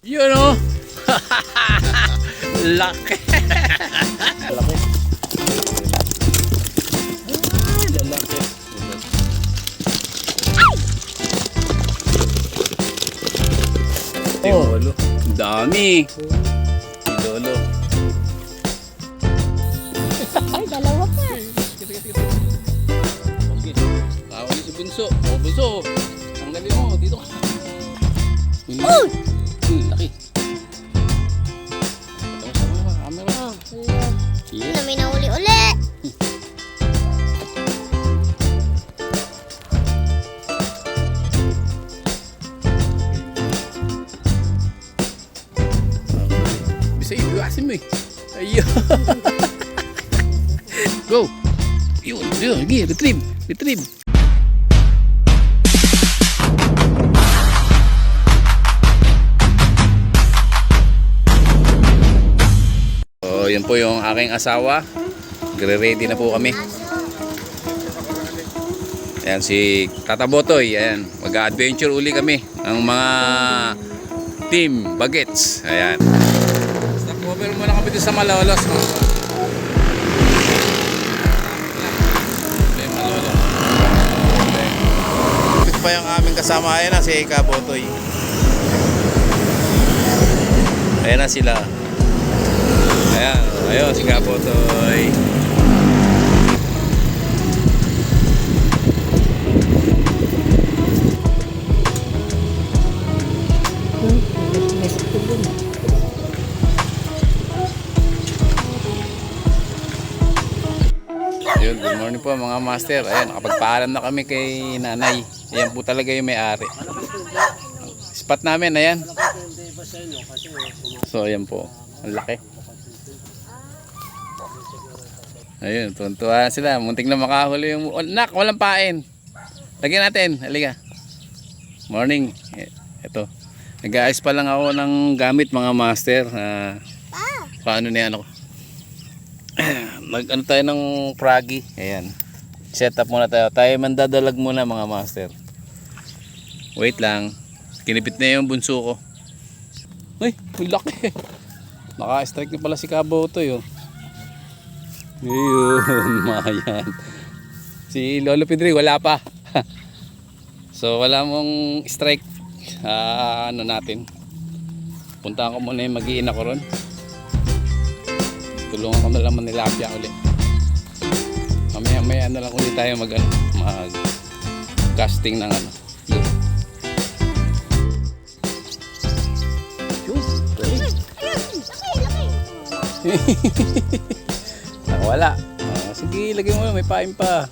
Yun o. Laki. Laki. Ay, lalaki. Si Lolo. Dami. Si Lolo. Ay, dalawa pa. Okay. Kawan si Bunso. Oh, Bunso. Tanggalin mo. Dito ka. Uy! Laki. Ito sa mga camera. Oh, hello. Yes. Na may nahuli uli. Bisa iwasin mo eh. Ayun. Go. Yun. Lagi. Retrieve. Retrieve. So, yun po yung aking asawa. Gre-ready na po kami. Ayan si Tata Botoy. Ayan. Mag-adventure uli kami. Ang mga team Bagets. Ayan. Stop over muna kami dito sa Malolos. Ito pa yung aming kasama. Ayan na si Kabotoy. Ayan na sila. Ayan. Ayun si Kabotoy. Ayun, good morning po mga master. Ayan, nakapagpaalam na kami kay nanay. Ayan po talaga yung may-ari. Spot namin, ayan. So, ayan po. Ang laki. Ayun, tuntua sila. Muntik na makahuli yung... Oh, nak, walang pain. Lagyan natin. Halika. Morning. Ito. Nag-aayos pa lang ako ng gamit mga master. Paano na yan ako? Mag-ano tayo ng froggy. Ayan. Set up muna tayo. Tayo mandadalag muna mga master. Wait lang. Kinipit na yung bunso ko. Uy, laki. Naka-strike na pala si Kabotoy oh. Ayun, mayan. Si Lolo Pedri wala pa. So wala mong strike. Ano natin. Puntahan ko muna yung mag-iina ko ron. Tulungan ko na lang manilapya ulit. Mamaya na lang ulit tayo mag casting ng ano. Wala. Sige, lagay mo, may pain pa.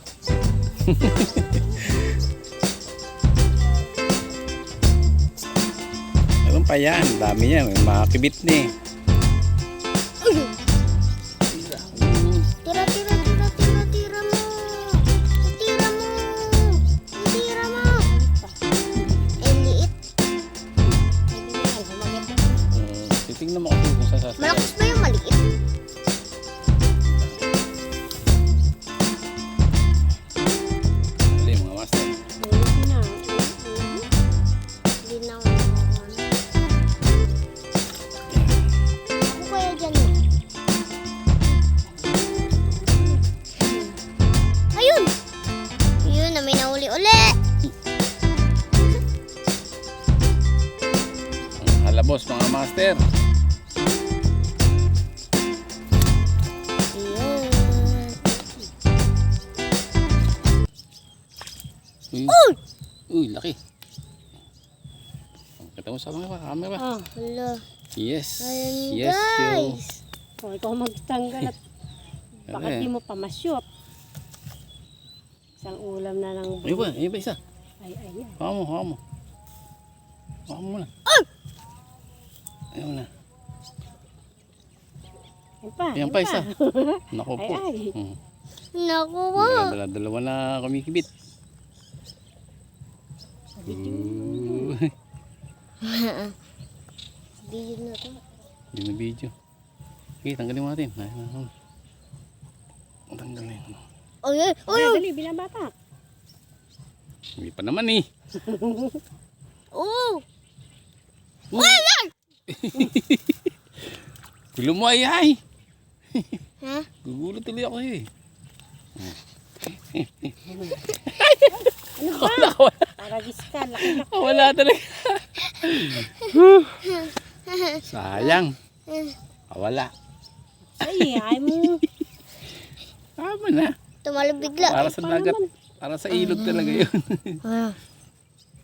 Meron pa yan, dami yan, may mga kibit na eh. Tira mo. Tira mo. Eh, liit. Titingnan mo kasi kung saan sasaya. Malakas ba yung maliit? Dali mga master. Hindi na ako nakakaano. Ako kaya dyan mo. Ayun! Ayun na may nahuli uli. Halabos mga master. Ayun. Uy! Uy, laki. Kita mo sa mga camera. Ah, hala. Yes. Ayan Yes, yo. guys. O, ikaw magtanggal at bakit di mo pamasyop? Isang ulam na ng Ayun ba isa? Ay, ayan. Hawa mo. Hawa mo na. Ayun na. Ayan pa isa. Naku po. Ay. Naku po. Dalawa na kumikibit. Video na to. Yun na video. Okay, tanggalin mo natin. Tanggalin. Ay, ay, Ay, ay. dali, bilang bata. Hindi pa naman eh. Oh. Ay! Lumayay. Ha? Gugulo tuloy ako eh. Ano ba? Nakawala. Paragis ka, laki na. Wala talaga. Sayang. Wala. Ay, ay mo. Tama na. Tumalo bigla. Para sa dagat. Para sa ilog talaga yun. Ah.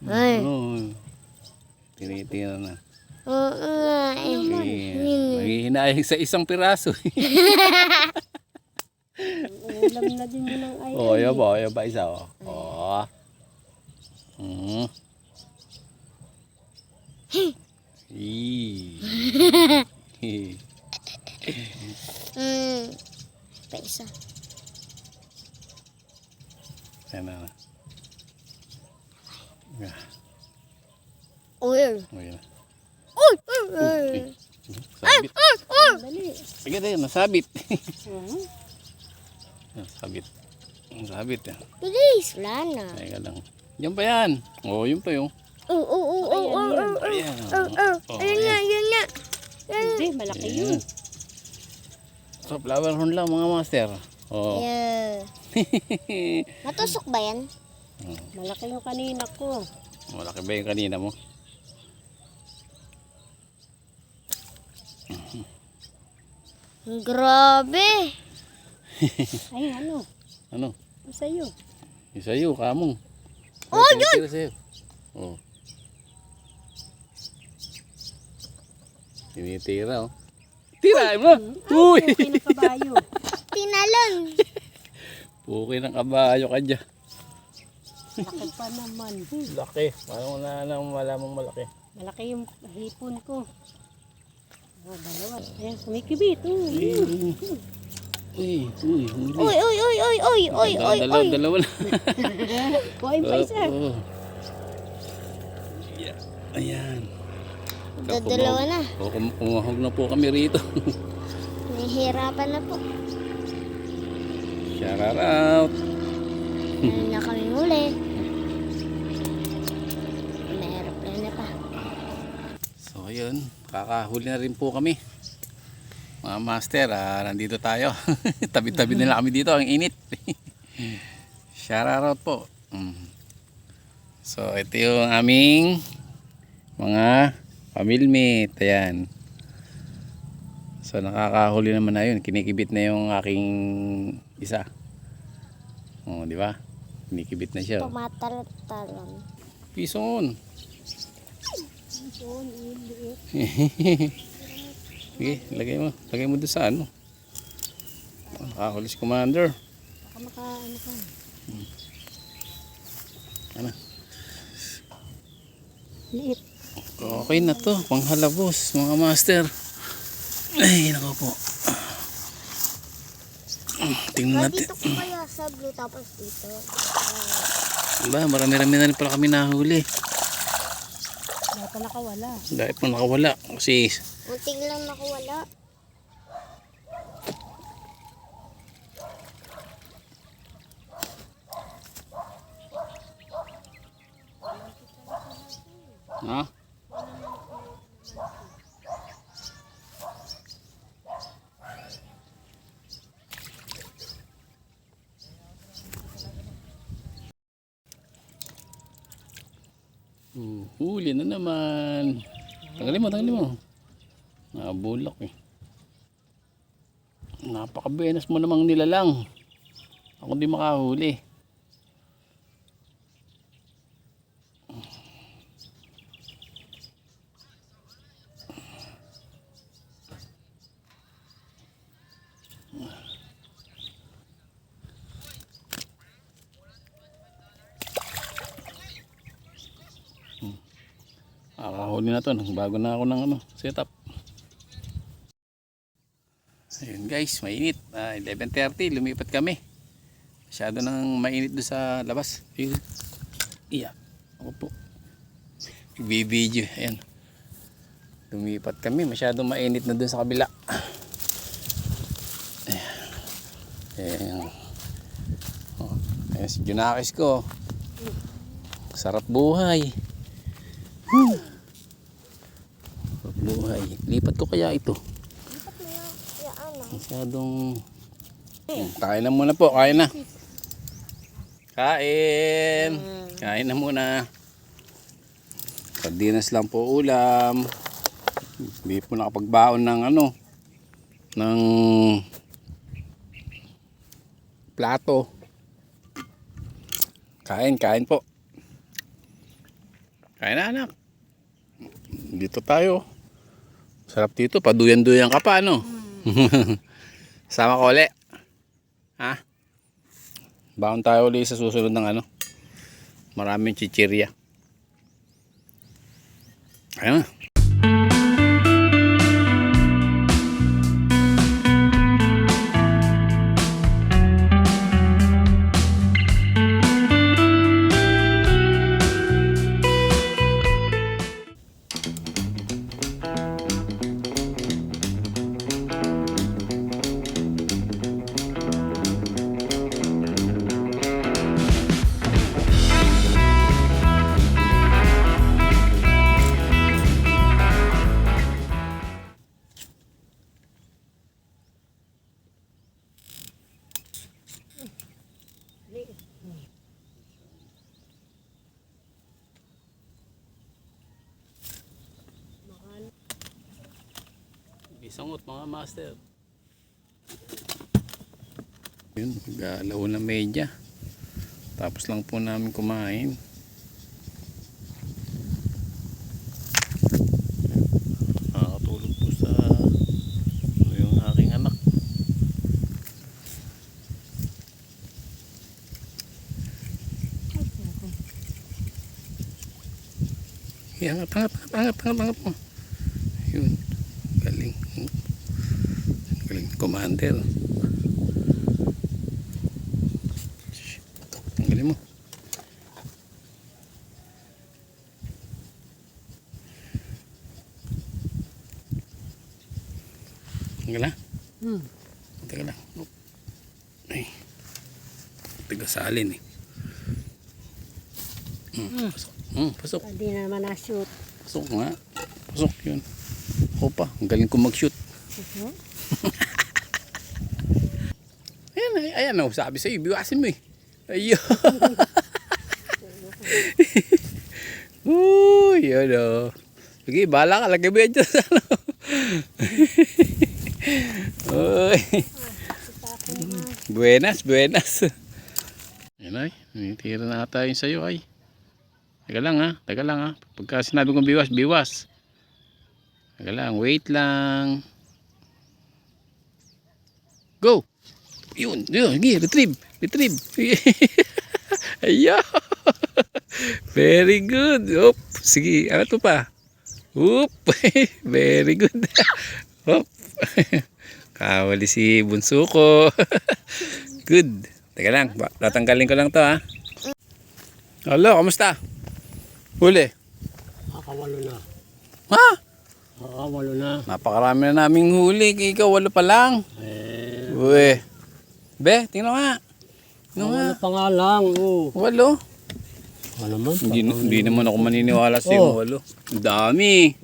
Ay. Oo. Tinitira na. Oo nga eh. Nanghihinayang sa isang piraso. Ulam na din mo ng ay. Oh, yun ba isa oh. Oh. Mm. Pa isa. Yan na. Yeah. Uy. Uy na. Uy. Uy. Sabit. Dali. Sige tayo, nasabit. Mhm. Nasabit. Nasabit yan. Bilis. Wala na. Teka lang. Yan pa yan. Oh, yun pa yung. Ayan. Ayun nga, yun nga. Hindi, malaki yun. So, flower horn lang mga master. Oh. Yeah. Matusok ba yan? Malaki yung kanina ko. Malaki ba yung kanina mo? Grabe. Ay, ano? Ano? Sa'yo. Yung sa'yo, kamong. Oh, yun! Tira sa'yo. Oh. Tinitira, oh. Tira mo! Uy! Okay na kabayo. Tinalon. Puki ng kabayo ka dyan. Laki pa naman. Laki. Parang wala nang malamang malaki. Malaki yung hipon ko. Oh, dalawa. Ayan, kumikibit. Uy, huli. Uy, uy, uy, uy, uy, uy, uy, uy. Dalawa na. Kuhain pa isa. Oo. Yeah. Ayan. Dadalawa na. Kumahog na po kami rito. Nahihirapan na po. Shout out. Meron na kami huli. May aeroplane pa. So yun, kakahuli na rin po kami. Mga master, nandito tayo. Tabi-tabi nila kami dito, ang init. Shout out po. So ito yung aming mga pamilmate. Ayan. So nakakahuli naman na yun. Kinikibit na yung aking isa. Oh, di ba? Kinikibit na siya. Tumatalon. Pison. Sige, lagay mo. Lagay mo doon sa ano. Nakahuli si Commander. Baka ano ka. Ano? Liit. Okay na to. Panghalabos, mga master. Ay, nako po. Tingnan natin. Dito ko kaya sa blue tapos dito. Ba, marami-rami na rin pala kami nahuli. Wala pa nakawala. Dahil pa nakawala. Kasi Munting lang nakawala. ha? Huli na naman. Tanggalin mo. Nabulok eh. Napakabenas mo namang nilalang. Ako di makahuli. Nakahuli na to. Bago na ako ng setup. Ayun guys, mainit. 11:30, lumipat kami. Masyado nang mainit doon sa labas. Ayun. Iya. Ako po. Video. Ayan. Lumipat kami. Masyado mainit na doon sa kabila. Ayan. Oh, ayan si Junakis ko. Sarap buhay. Sarap buhay. Lipat ko kaya ito. Masyadong... Kain na muna po, kain na. Kain! Kain na muna. Sardinas lang po ulam. Hindi po nakapagbaon ng ano, ng plato. Kain po. Kain na anak. Dito tayo. Sarap dito, paduyan-duyan ka pa ano. Sama ko ulit. Ha? Baon tayo ulit sa susunod ng ano. Maraming chichirya. Ayun na. Isangot mga master. Yun, galaw na medya. Tapos lang po namin kumain. Nakakatulog po sa yung aking anak. Angat mo. Yun. Galing. Galing commander. Ang galing mo. Ang galing. Teka lang. Ay. Tigasalin eh. Pasok. Pasok. Hindi na naman na-shoot. Pasok nga. Pasok yun. Opa, ang galing ko mag-shoot. Ayan o, sabi sa'yo, biwasin mo eh. Ayun. Yun o. Sige, bahala ka, lagay mo yan dyan sa ano. Uy. Buenas. Yan ay, tira na tayo sa'yo ay. Teka lang ha. Pagka sinabi kong biwas. Teka lang, wait lang. Go! Yun, sige, retrieve. Ayan. Very good. Oop, sige, ano to pa? Oop, very good. Oop. Kawali si bunso ko. Good. Teka lang, tatanggalin ko lang to ha. Hello, kamusta? Huli. Nakawalo na. Ha? Nakawalo na. Napakarami na naming huli. Ikaw, 8 pa lang. Uwe. Be, tingnan nga. Wala pa nga lang. 8. Ano naman? Hindi naman ako maniniwala sa yung 8. Ang dami.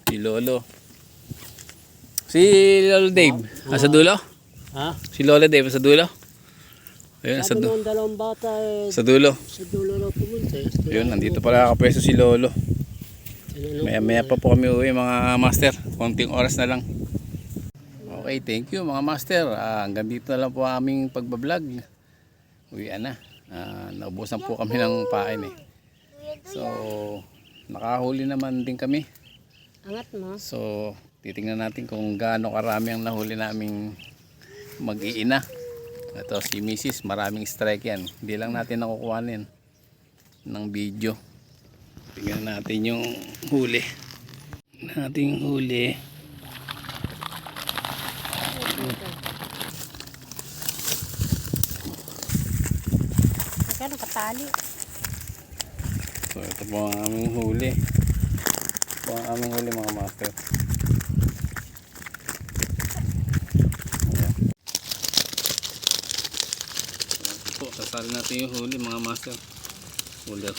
Si Lolo. Si Lolo Dave. Nasa dulo? Ha? Si Lolo Dave sa dulo? Ayun, Sabi nung dalawang bata sa dulo. sa dulo na pumunta. Ayun, nandito pala nakapwesto si Lolo. Maya pa po kami uwi mga master. Konting oras na lang. Okay, thank you mga master. Hanggang dito na lang po aming pagbablog. Uwian na. Naubusan po kami ng pain eh. So, nakahuli naman din kami. Angat mo. So, titingnan natin kung gaano karami ang nahuli naming mag-iina. Ito si Mrs. Maraming strike yan. Hindi lang natin nakukuhanin ng video. Tingnan natin yung huli. Teka, nakatali. So ito po ang aming huli. Ito ang aming huli mga master. Ayan. So, ito po, sasali natin yung huli mga master. Huli.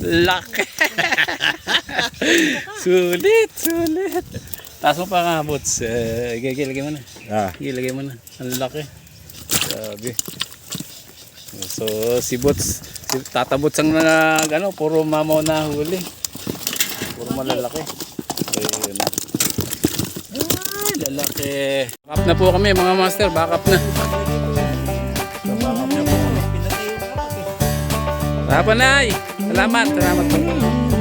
Laki. Sulit, sulit. Taas mo pa nga, Boots. Ilagay mo na. Ilagay mo na. Ang laki. Sabi. So, si Boots, Tata Boots ang puro mamaw na huli. Puro malalaki. Ayun. Ay, lalaki. Backup na po kami, mga master. Backup na. Salamat, Nay. Salamat po.